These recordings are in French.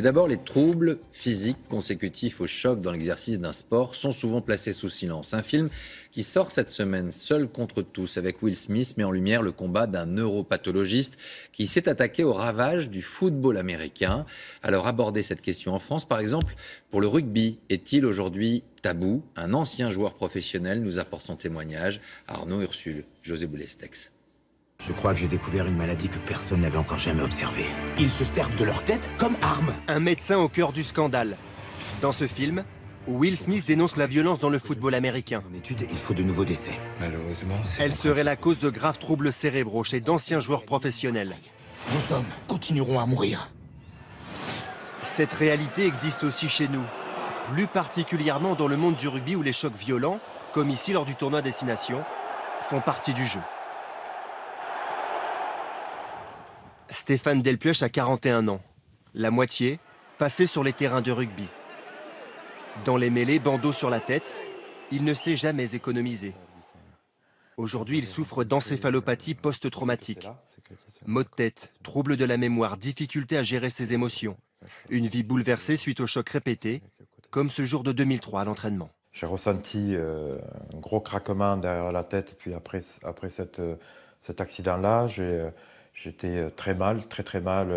D'abord, les troubles physiques consécutifs au choc dans l'exercice d'un sport sont souvent placés sous silence. Un film qui sort cette semaine, Seul contre tous, avec Will Smith, met en lumière le combat d'un neuropathologiste qui s'est attaqué aux ravages du football américain. Alors aborder cette question en France, par exemple, pour le rugby, est-il aujourd'hui tabou? Un ancien joueur professionnel nous apporte son témoignage. Arnaud Ursule, José Boulestex. Je crois que j'ai découvert une maladie que personne n'avait encore jamais observée. Ils se servent de leur tête comme arme. Un médecin au cœur du scandale. Dans ce film, Will Smith dénonce la violence dans le football américain. En étude, il faut de nouveaux décès. Malheureusement, Elle serait la cause de graves troubles cérébraux chez d'anciens joueurs professionnels. Vos hommes continueront à mourir. Cette réalité existe aussi chez nous, plus particulièrement dans le monde du rugby où les chocs violents, comme ici lors du tournoi Destination, font partie du jeu. Stéphane Delpuech a 41 ans, la moitié passée sur les terrains de rugby. Dans les mêlées, bandeau sur la tête, il ne s'est jamais économisé. Aujourd'hui, il souffre d'encéphalopathie post-traumatique. Maux de tête, troubles de la mémoire, difficulté à gérer ses émotions. Une vie bouleversée suite aux chocs répétés, comme ce jour de 2003 à l'entraînement. J'ai ressenti un gros craquement derrière la tête, et puis après cet accident-là, j'étais très mal, très mal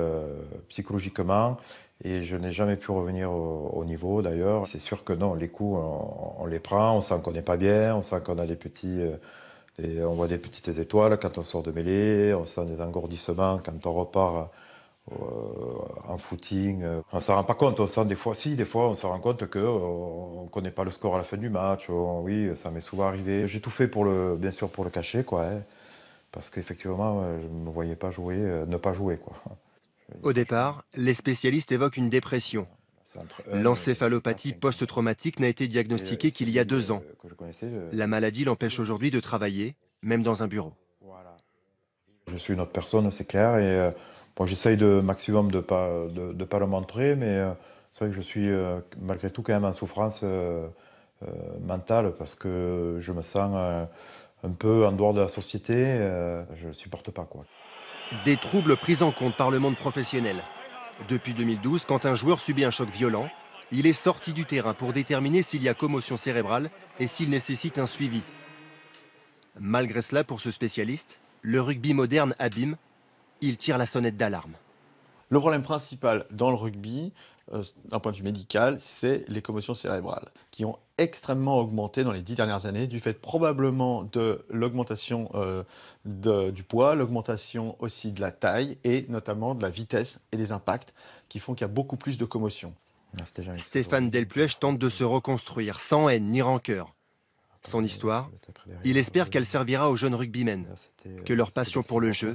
psychologiquement, et je n'ai jamais pu revenir au niveau d'ailleurs. C'est sûr que non, les coups, on les prend, on sent qu'on n'est pas bien, on sent qu'on a on voit des petites étoiles quand on sort de mêlée, on sent des engourdissements quand on repart en footing. On ne s'en rend pas compte, on sent des fois on se rend compte qu'on ne connaît pas le score à la fin du match. Oui, ça m'est souvent arrivé. J'ai tout fait bien sûr pour le cacher, quoi, hein, parce qu'effectivement, je ne me voyais pas jouer, ne pas jouer, quoi. Au départ, les spécialistes évoquent une dépression. L'encéphalopathie post-traumatique n'a été diagnostiquée qu'il y a 2 ans. La maladie l'empêche aujourd'hui de travailler, même dans un bureau. Je suis une autre personne, c'est clair, et bon, j'essaye maximum de pas le montrer, mais c'est vrai que je suis malgré tout quand même en souffrance mentale, parce que je me sens un peu en dehors de la société, je ne supporte pas, quoi. Des troubles pris en compte par le monde professionnel. Depuis 2012, quand un joueur subit un choc violent, il est sorti du terrain pour déterminer s'il y a commotion cérébrale et s'il nécessite un suivi. Malgré cela, pour ce spécialiste, le rugby moderne abîme, il tire la sonnette d'alarme. Le problème principal dans le rugby, d'un point de vue médical, c'est les commotions cérébrales, qui ont extrêmement augmenté dans les 10 dernières années, du fait probablement de l'augmentation du poids, l'augmentation aussi de la taille, et notamment de la vitesse et des impacts, qui font qu'il y a beaucoup plus de commotions. Stéphane Delpuech tente de se reconstruire, sans haine ni rancœur. Son histoire, il espère qu'elle servira aux jeunes rugbymen, que leur passion pour le jeu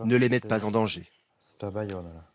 ne les mette pas en danger. C'est à Bayonne, là.